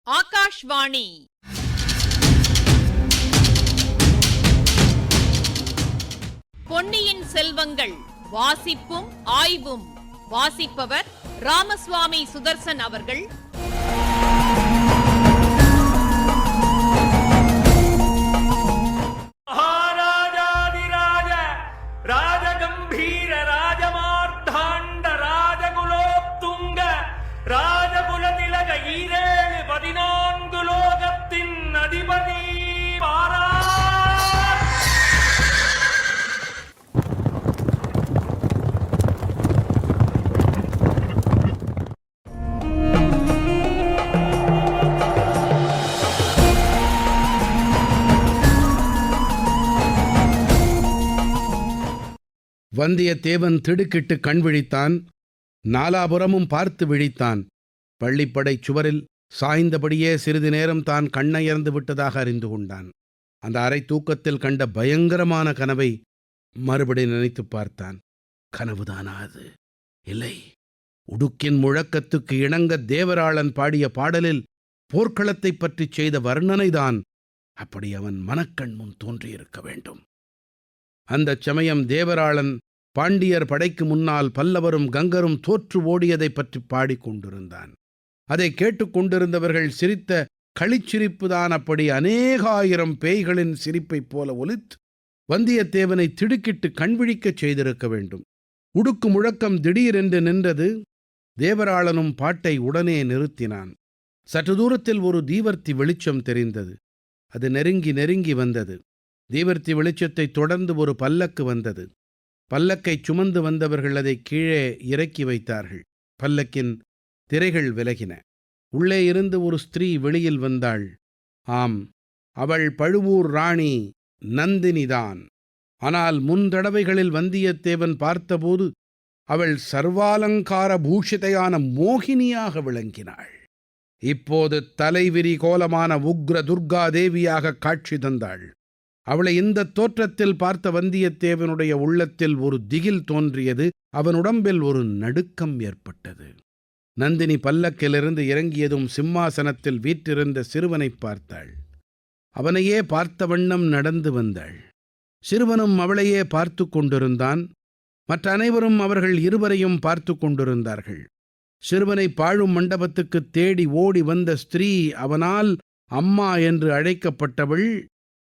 ஆகாஷ்வாணி. பொன்னியின் செல்வங்கள் வாசிப்பும் ஆய்வும். வாசிப்பவர் ராமசுவாமி சுதர்சன் அவர்கள். மகாராஜாதிராஜ ராஜகம்பீர ராஜமார்த்தாண்ட ராஜகுலோத்துங்க ராஜகுலதிலக ஈரேழு 14 லோகத்தின் அதிபதி பாரா. வந்தியத்தேவன் திடுக்கிட்டு கண் விழித்தான். நாலாபுறமும் பார்த்து விழித்தான். பள்ளிப்படைச் சுவரில் சாய்ந்தபடியே சிறிது நேரம் தான் கண்ணயர்ந்து விட்டதாக அறிந்து கொண்டான். அந்த அரை தூக்கத்தில் கண்ட பயங்கரமான கனவை மறுபடி நினைத்துப் பார்த்தான். கனவுதானா அது? இல்லை, உடுக்கின் முழக்கத்துக்கு இணங்க தேவராளன் பாடிய பாடலில் போர்க்களத்தைப் பற்றிச் செய்த வர்ணனைதான் அப்படி அவன் மனக்கண் முன் தோன்றியிருக்க வேண்டும். அந்தச் சமயம் தேவராளன் பாண்டியர் படைக்கு முன்னால் பல்லவரும் கங்கரும் தோற்று ஓடியதைப் பற்றி பாடிக்கொண்டிருந்தான். அதை கேட்டுக்கொண்டிருந்தவர்கள் சிரித்த களிச்சிரிப்புதான் அப்படி அநேகாயிரம் பேய்களின் சிரிப்பைப் போல ஒலித்து வந்தியத்தேவனை திடுக்கிட்டு கண்விழிக்கச் செய்திருக்க வேண்டும். உடுக்கு முழக்கம் திடீரென்று நின்றது. தேவராளனும் பாட்டை உடனே நிறுத்தினான். சற்று தூரத்தில் ஒரு தீவர்த்தி வெளிச்சம் தெரிந்தது. அது நெருங்கி நெருங்கி வந்தது. தீவர்த்தி வெளிச்சத்தைத் தொடர்ந்து ஒரு பல்லக்கு வந்தது. பல்லக்கைச் சுமந்து வந்தவர்கள் அதை கீழே இறக்கி வைத்தார்கள். பல்லக்கின் திரைகள் விலகின. உள்ளே இருந்து ஒரு ஸ்திரீ வெளியில் வந்தாள். ஆம், அவள் பழுவூர் ராணி நந்தினிதான். ஆனால் முன்தடவைகளில் வந்தியத்தேவன் பார்த்தபோது அவள் சர்வாலங்கார பூஷிதையான மோகினியாக விளங்கினாள். இப்போது தலைவிரி கோலமான உக்ர துர்கா தேவியாக காட்சி தந்தாள். அவளை இந்த தோற்றத்தில் பார்த்த வந்தியத்தேவனுடைய உள்ளத்தில் ஒரு திகில் தோன்றியது. அவன் உடம்பில் ஒரு நடுக்கம் ஏற்பட்டது. நந்தினி பல்லக்கிலிருந்து இறங்கியதும் சிம்மாசனத்தில் வீற்றிருந்த சிறுவனைப் பார்த்தாள். அவனையே பார்த்த வண்ணம் நடந்து வந்தாள். சிறுவனும் அவளையே பார்த்து கொண்டிருந்தான். மற்ற அனைவரும் அவர்கள் இருவரையும் பார்த்து கொண்டிருந்தார்கள். சிறுவனை பாழும் மண்டபத்துக்கு தேடி ஓடி வந்த ஸ்திரீ, அவனால் அம்மா என்று அழைக்கப்பட்டவள்,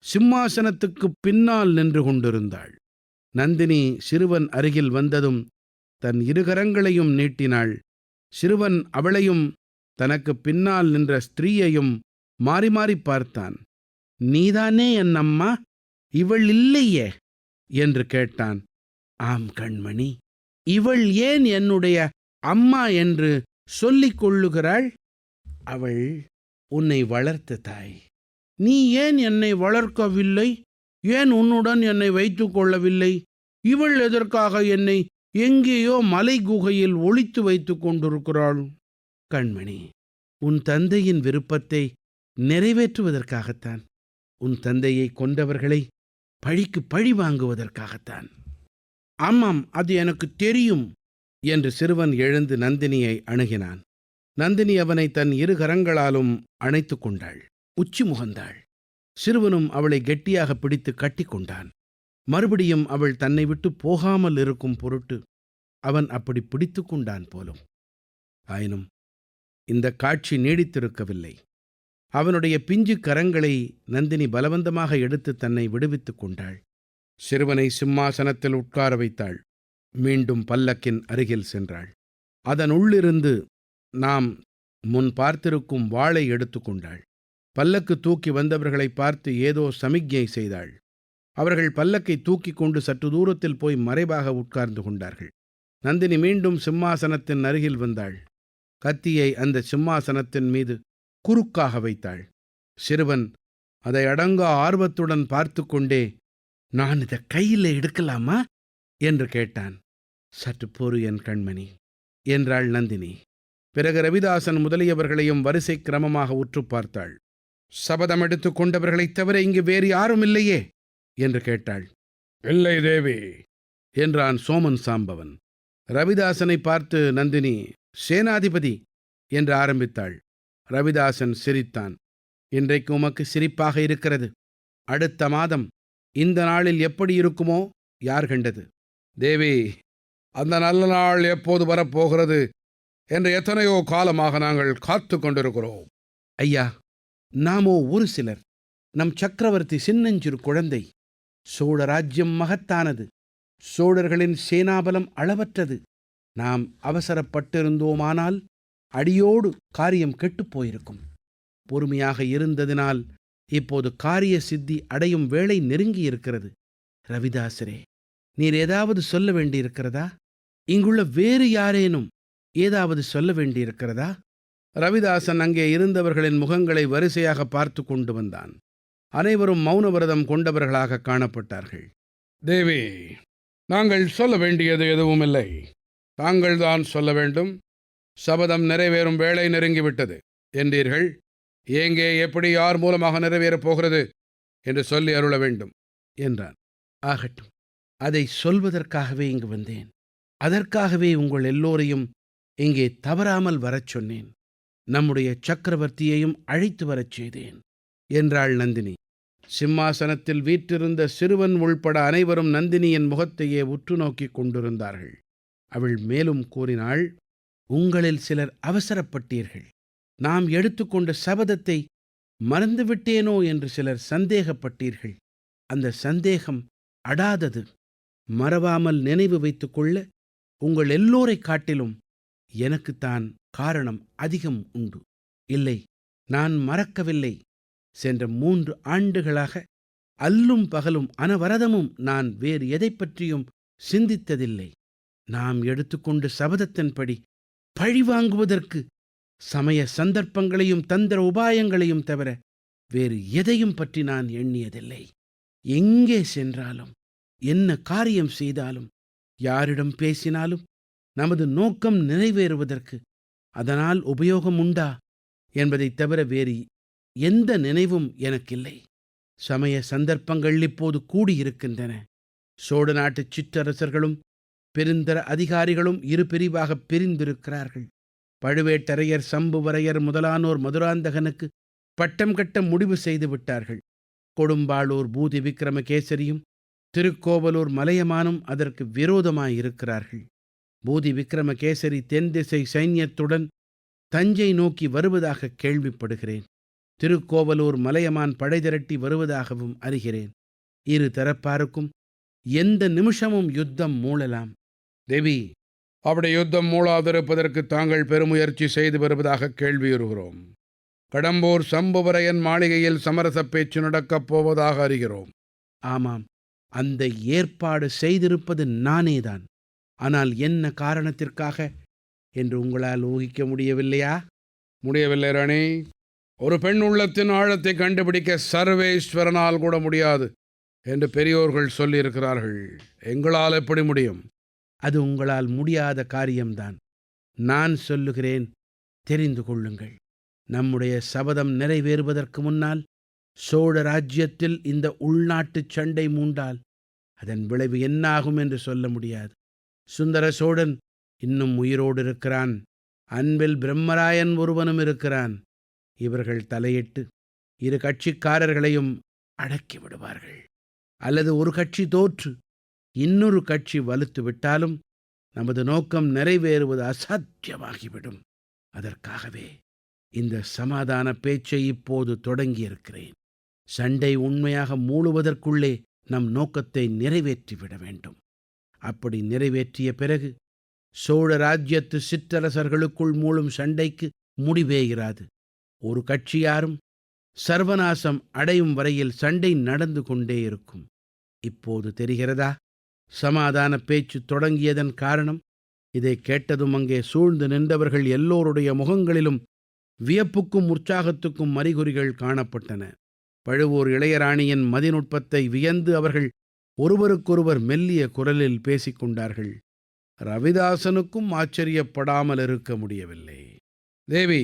சிம்மாசனத்துக்கு பின்னால் நின்று கொண்டிருந்தாள். நந்தினி சிறுவன் அருகில் வந்ததும் தன் இருகரங்களையும் நீட்டினாள். சிறுவன் அவளையும் தனக்கு பின்னால் நின்ற ஸ்திரீயையும் மாறி மாறி பார்த்தான். நீதானே என் அம்மா? இவள் இல்லையே என்று கேட்டான். ஆம் கண்மணி, இவள் ஏன் என்னுடைய அம்மா என்று சொல்லிக் கொள்ளுகிறாள்? அவள் உன்னை வளர்த்த தாய். நீ ஏன் என்னை வளர்க்கவில்லை? ஏன் உன்னுடன் என்னை வைத்து கொள்ளவில்லை? இவள் எதற்காக என்னை எங்கேயோ மலை குகையில் ஒளித்து வைத்து கொண்டிருக்கிறாள்? கண்மணி, உன் தந்தையின் விருப்பத்தை நிறைவேற்றுவதற்காகத்தான். உன் தந்தையை கொண்டவர்களை பழிக்கு பழி வாங்குவதற்காகத்தான். ஆமாம், அது எனக்கு தெரியும் என்று சிறுவன் எழுந்து நந்தினியை அணுகினான். நந்தினி அவனை தன் இரு கரங்களாலும் அணைத்து கொண்டாள். உச்சி முகந்தாள். சிறுவனும் அவளை கெட்டியாக பிடித்து கட்டி கொண்டான். மறுபடியும் அவள் தன்னை விட்டு போகாமல் இருக்கும் பொருட்டு அவன் அப்படி பிடித்து கொண்டான் போலும். ஆயினும் இந்த காட்சி நீடித்திருக்கவில்லை. அவனுடைய பிஞ்சு கரங்களை நந்தினி பலவந்தமாக எடுத்து தன்னை விடுவித்துக் கொண்டாள். சிறுவனை சிம்மாசனத்தில் உட்கார வைத்தாள். மீண்டும் பல்லக்கின் அருகில் சென்றாள். அதன் உள்ளிருந்து நாம் முன் பார்த்திருக்கும் வாளை எடுத்துக்கொண்டாள். பல்லக்கு தூக்கி வந்தவர்களை பார்த்து ஏதோ சமிக்ஞை செய்தாள். அவர்கள் பல்லக்கை தூக்கி கொண்டு சற்று தூரத்தில் போய் மறைவாக உட்கார்ந்து கொண்டார்கள். நந்தினி மீண்டும் சிம்மாசனத்தின் அருகில் வந்தாள். கத்தியை அந்த சிம்மாசனத்தின் மீது குறுக்காக வைத்தாள். சிறுவன் அதை அடங்கா ஆர்வத்துடன் பார்த்து கொண்டே, நான் இதை கையில் எடுக்கலாமா என்று கேட்டான். சற்று பொறு என் கண்மணி என்றாள் நந்தினி. பிறகு ரவிதாசன் முதலியவர்களையும் வரிசை கிரமமாக உற்று பார்த்தாள். சபதம் எடுத்துக் கொண்டவர்களைத் தவிர இங்கு வேறு யாரும் இல்லையே என்று கேட்டாள். இல்லை தேவி என்றான் சோமன் சாம்பவன். ரவிதாசனை பார்த்து நந்தினி சேனாதிபதி என்று ஆரம்பித்தாள். ரவிதாசன் சிரித்தான். இன்றைக்கு உமக்கு சிரிப்பாக இருக்கிறது. அடுத்த மாதம் இந்த நாளில் எப்படி இருக்குமோ யார் கண்டது? தேவி, அந்த நல்ல நாள் எப்போது வரப்போகிறது என்று எத்தனையோ காலமாக நாங்கள் காத்து கொண்டிருக்கிறோம். ஐயா, நாமோ ஒரு சிலர். நம் சக்கரவர்த்தி சின்னஞ்சிறு குழந்தை. சோழ ராஜ்யம் மகத்தானது. சோழர்களின் சேனாபலம் அளவற்றது. நாம் அவசரப்பட்டிருந்தோமானால் அடியோடு காரியம் கெட்டுப் போயிருக்கும். பொறுமையாக இருந்ததினால் இப்போது காரிய சித்தி அடையும் வேளை நெருங்கியிருக்கிறது. ரவிதாசரே, நீர் ஏதாவது சொல்ல வேண்டியிருக்கிறதா? இங்குள்ள வேறு யாரேனும் ஏதாவது சொல்ல வேண்டியிருக்கிறதா? ரவிதாசன் அங்கே இருந்தவர்களின் முகங்களை வரிசையாக பார்த்து கொண்டு வந்தான். அனைவரும் மௌன விரதம் கொண்டவர்களாக காணப்பட்டார்கள். தேவி, நாங்கள் சொல்ல வேண்டியது எதுவுமில்லை. தாங்கள்தான் சொல்ல வேண்டும். சபதம் நிறைவேறும் வேளை நெருங்கிவிட்டது என்றீர்கள். எங்கே, எப்படி, யார் மூலமாக நிறைவேறப் போகிறது என்று சொல்லி அருள வேண்டும் என்றான். ஆகட்டும், அதை சொல்வதற்காகவே இங்கு வந்தேன். அதற்காகவே உங்கள் எல்லோரையும் இங்கே தவறாமல் வரச் சொன்னேன். நம்முடைய சக்கரவர்த்தியையும் அழைத்து வரச் செய்தேன் என்றாள் நந்தினி. சிம்மாசனத்தில் வீற்றிருந்த சிறுவன் உள்பட அனைவரும் நந்தினியின் முகத்தையே உற்று நோக்கிக் கொண்டிருந்தார்கள். அவள் மேலும் கூறினாள், உங்களில் சிலர் அவசரப்பட்டீர்கள். நாம் எடுத்துக்கொண்ட சபதத்தை மறந்துவிட்டேனோ என்று சிலர் சந்தேகப்பட்டீர்கள். அந்த சந்தேகம் அடாதது. மறவாமல் நினைவு வைத்துக் கொள்ள உங்கள் எல்லோரைக் காட்டிலும் எனக்குத்தான் காரணம் அதிகம் உண்டு. இல்லை, நான் மறக்கவில்லை. சென்ற 3 ஆண்டுகளாக அல்லும் பகலும் அனவரதமும் நான் வேறு எதைப் பற்றியும் சிந்தித்ததில்லை. நாம் எடுத்துக்கொண்ட சபதத்தின்படி பழிவாங்குவதற்கு சமய சந்தர்ப்பங்களையும் தந்திர உபாயங்களையும் தவிர வேறு எதையும் பற்றி நான் எண்ணியதில்லை. எங்கே சென்றாலும், என்ன காரியம் செய்தாலும், யாரிடம் பேசினாலும் நமது நோக்கம் நிறைவேறுவதற்கு அதனால் உபயோகம் உண்டா என்பதைத் தவிர வேறு எந்த நினைவும் எனக்கில்லை. சமய சந்தர்ப்பங்கள் இப்போது கூடியிருக்கின்றன. சோழ நாட்டுச் சிற்றரசர்களும் பெருந்தர அதிகாரிகளும் 2 பிரிவாகப் பிரிந்திருக்கிறார்கள். பழுவேட்டரையர், சம்புவரையர் முதலானோர் மதுராந்தகனுக்கு பட்டம் கட்ட முடிவு செய்து விட்டார்கள். கொடும்பாளூர் பூதி விக்ரமகேசரியும் திருக்கோவலூர் மலையமானும் அதற்கு விரோதமாயிருக்கிறார்கள். பூதி விக்ரமகேசரி தென் திசை சைன்யத்துடன் தஞ்சை நோக்கி வருவதாக கேள்விப்படுகிறேன். திருக்கோவலூர் மலையமான் படை திரட்டி வருவதாகவும் அறிகிறேன். 2 தரப்பாருக்கும் எந்த நிமிஷமும் யுத்தம் மூளலாம். தேவி, அப்படி யுத்தம் மூளாதிருப்பதற்கு தாங்கள் பெருமுயற்சி செய்து வருவதாக கேள்வியுறுகிறோம். கடம்பூர் சம்புவரையன் மாளிகையில் சமரச பேச்சு நடக்கப் போவதாக அறிகிறோம். ஆமாம், அந்த ஏற்பாடு செய்திருப்பது நானேதான். ஆனால் என்ன காரணத்திற்காக என்று உங்களால் ஊகிக்க முடியவில்லையா? முடியவில்லை ராணி. ஒரு பெண் உள்ளத்தின் ஆழத்தை கண்டுபிடிக்க சர்வேஸ்வரனால் கூட முடியாது என்று பெரியோர்கள் சொல்லியிருக்கிறார்கள். எங்களால் எப்படி முடியும்? அது உங்களால் முடியாத காரியம்தான். நான் சொல்லுகிறேன், தெரிந்து கொள்ளுங்கள். நம்முடைய சபதம் நிறைவேறுவதற்கு முன்னால் சோழ ராஜ்யத்தில் இந்த உள்நாட்டுச் சண்டை மூண்டால் அதன் விளைவு என்னாகும் என்று சொல்ல முடியாது. சுந்தர சோழன் இன்னும் உயிரோடு இருக்கிறான். அன்பில் பிரம்மராயன் ஒருவனும் இருக்கிறான். இவர்கள் தலையிட்டு 2 கட்சிக்காரர்களையும் அடக்கி விடுவார்கள். அல்லது ஒரு கட்சி தோற்று இன்னொரு கட்சி வலுத்து விட்டாலும் நமது நோக்கம் நிறைவேறுவது அசாத்தியமாகிவிடும். அதற்காகவே இந்த சமாதான பேச்சை இப்போது தொடங்கியிருக்கிறேன். சண்டை உண்மையாக மூழுவதற்குள்ளே நம் நோக்கத்தை நிறைவேற்றிவிட வேண்டும். அப்படி நிறைவேற்றிய பிறகு சோழ ராஜ்யத்து சிற்றரசர்களுக்குள் மூழும் சண்டைக்கு முடிவே இராது. ஒரு கட்சியாரும் சர்வநாசம் அடையும் வரையில் சண்டை நடந்து கொண்டே இருக்கும். இப்போது தெரிகிறதா சமாதான பேச்சு தொடங்கியதன் காரணம்? இதை கேட்டதும் அங்கே சூழ்ந்து நின்றவர்கள் எல்லோருடைய முகங்களிலும் வியப்புக்கும் உற்சாகத்துக்கும் அறிகுறிகள் காணப்பட்டன. பழுவூர் இளையராணியின் மதிநுட்பத்தை வியந்து அவர்கள் ஒருவருக்கொருவர் மெல்லிய குரலில் பேசிக்கொண்டார்கள். ரவிதாசனுக்கும் ஆச்சரியப்படாமல் இருக்க முடியவில்லை. தேவி,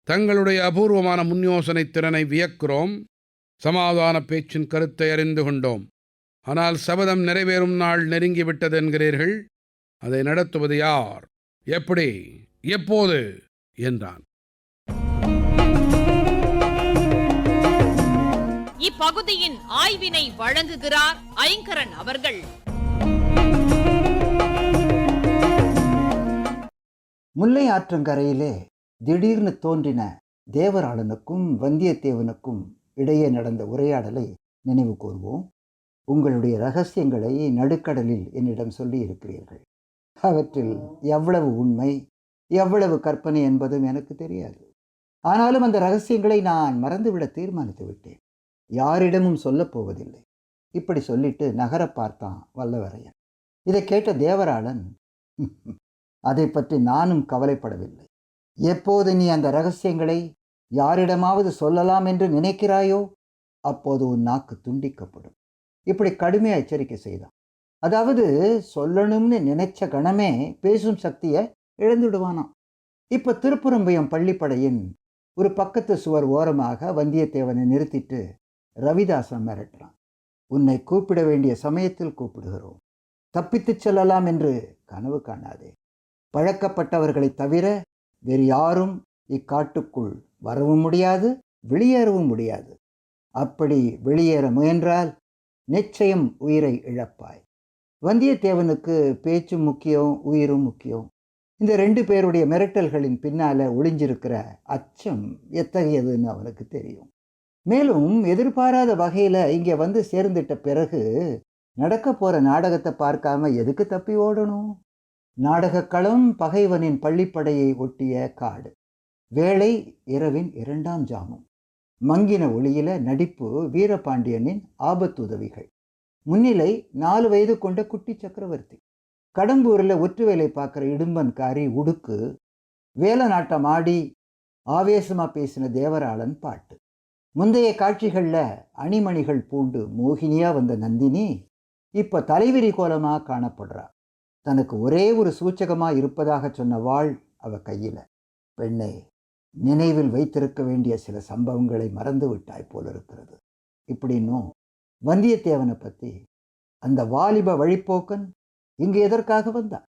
தங்களுடைய அபூர்வமான முன்யோசனை திறனை வியக்கிறோம். சமாதான பேச்சின் கருத்தை அறிந்து கொண்டோம். ஆனால் சபதம் நிறைவேறும் நாள் நெருங்கிவிட்டது என்கிறீர்கள். அதை நடத்துவது யார், எப்படி, எப்போது என்றான். இப்பகுதியின் ஆய்வினை வழங்குகிறார் ஐங்கரன் அவர்கள். முல்லை ஆற்றங்கரையிலே திடீர்னு தோன்றின தேவராளனுக்கும் வந்தியத்தேவனுக்கும் இடையே நடந்த உரையாடலை நினைவு கூர்வோம். உங்களுடைய ரகசியங்களை நடுக்கடலில் என்னிடம் சொல்லி இருக்கிறீர்கள். அவற்றில் எவ்வளவு உண்மை எவ்வளவு கற்பனை என்பதும் எனக்கு தெரியாது. ஆனாலும் அந்த ரகசியங்களை நான் மறந்துவிட தீர்மானித்து விட்டேன். யாரிடமும் சொல்லப் போவதில்லை. இப்படி சொல்லிட்டு நகர பார்த்தான் வல்லவரையன். இதை கேட்ட தேவராளன், அதை பற்றி நானும் கவலைப்படவில்லை. எப்போது நீ அந்த ரகசியங்களை யாரிடமாவது சொல்லலாம் என்று நினைக்கிறாயோ அப்போது உன் நாக்கு துண்டிக்கப்படும். இப்படி கடுமையாக எச்சரிக்கை செய்தான். அதாவது சொல்லணும்னு நினைச்ச கணமே பேசும் சக்தியை இழந்துடுவானாம். இப்போ திருப்புறம்பயம் பள்ளிப்படையின் ஒரு பக்கத்து சுவர் ஓரமாக வந்தியத்தேவனை நிறுத்திட்டு ரவிதாசன் மிரட்டுறான். உன்னை கூப்பிட வேண்டிய சமயத்தில் கூப்பிடுகிறோம். தப்பித்துச் செல்லலாம் என்று கனவு காணாதே. பழக்கப்பட்டவர்களை தவிர வேறு யாரும் இக்காட்டுக்குள் வரவும் முடியாது, வெளியேறவும் முடியாது. அப்படி வெளியேற முயன்றால் நிச்சயம் உயிரை இழப்பாய். வந்தியத்தேவனுக்கு பேச்சும் முக்கியம், உயிரும் முக்கியம். இந்த 2 பேருடைய மிரட்டல்களின் பின்னால ஒளிஞ்சிருக்கிற அச்சம் எத்தகையதுன்னு அவனுக்கு தெரியும். மேலும் எதிர்பாராத வகையில் இங்கே வந்து சேர்ந்துட்ட பிறகு நடக்க போகிற நாடகத்தை பார்க்காம எதுக்கு தப்பி ஓடணும்? நாடகக்களம் பகைவனின் பள்ளிப்படையை ஒட்டிய காடு. வேளை இரவின் 2ஆம் ஜாமம். மங்கின ஒளியில நடிப்பு வீரபாண்டியனின் ஆபத்துதவிகள். முன்னிலை 4 வயது கொண்ட குட்டி சக்கரவர்த்தி. கடம்பூரில் ஒற்று வேலை பார்க்குற இடும்பன்காரி உடுக்கு. வேலநாட்டம் ஆடி ஆவேசமாக பேசின தேவராளன் பாட்டு. முந்தைய காட்சிகளில் அணிமணிகள் பூண்டு மோகினியாக வந்த நந்தினி இப்போ தலைவிரி கோலமாக காணப்படுறா. தனக்கு ஒரே ஒரு சூச்சகமாக இருப்பதாக சொன்ன வாள் அவ கையில். பெண்ணே, நினைவில் வைத்திருக்க வேண்டிய சில சம்பவங்களை மறந்து விட்டாய் போல இருக்கிறது. இப்படின்னும் வந்தியத்தேவனை பற்றி, அந்த வாலிப வழிப்போக்கன் இங்கு எதற்காக வந்தான்?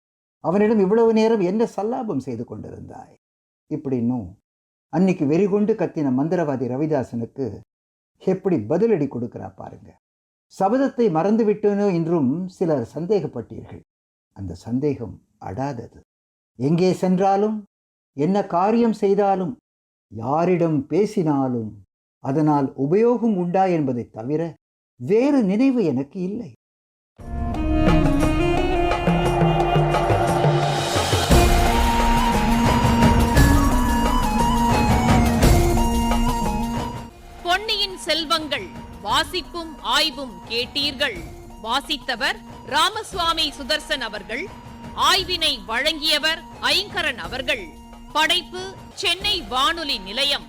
அவனிடம் இவ்வளவு நேரம் என்ன சல்லாபம் செய்து கொண்டிருந்தாய்? இப்படின்னும் அன்னைக்கு வெறிகொண்டு கத்தின மந்திரவாதி ரவிதாசனுக்கு எப்படி பதிலடி கொடுக்கிறா பாருங்க. சபதத்தை மறந்துவிட்டேனோ என்றும் சிலர் சந்தேகப்பட்டீர்கள். அந்த சந்தேகம் அடாதது. எங்கே சென்றாலும், என்ன காரியம் செய்தாலும், யாரிடம் பேசினாலும் அதனால் உபயோகம் உண்டா என்பதை தவிர வேறு நினைவு எனக்கு இல்லை. பொன்னியின் செல்வங்கள் வாசிப்பும் ஆய்வும் கேட்டீர்கள். வாசித்தவர் ராமசுவாமி சுதர்சன் அவர்கள். ஆய்வினை வழங்கியவர் ஐங்கரன் அவர்கள். படைப்பு சென்னை வானொலி நிலையம்.